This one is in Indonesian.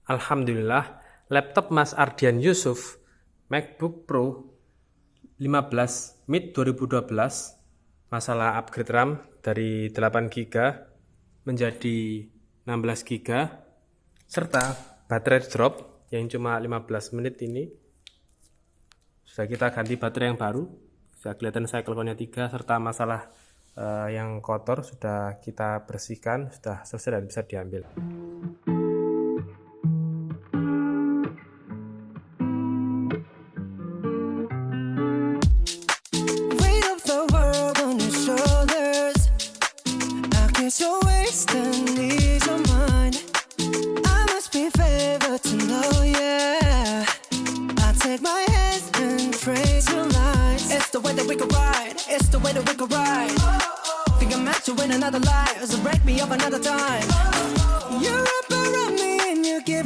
Alhamdulillah, laptop Mas Ardian Yusuf, MacBook Pro 15 mid 2012, masalah upgrade RAM dari 8 GB menjadi 16 GB, serta baterai drop yang cuma 15 menit ini. Sudah kita ganti baterai yang baru, sudah kelihatan cycle count-nya 3, serta masalah yang kotor sudah kita bersihkan, sudah selesai dan bisa diambil. Your waist and ease your mind. I must be favored to know, yeah. I take my hands and praise your lines. It's the way that we could ride. It's the way that we could ride. Think I'm meant to win another life, so break me up another time.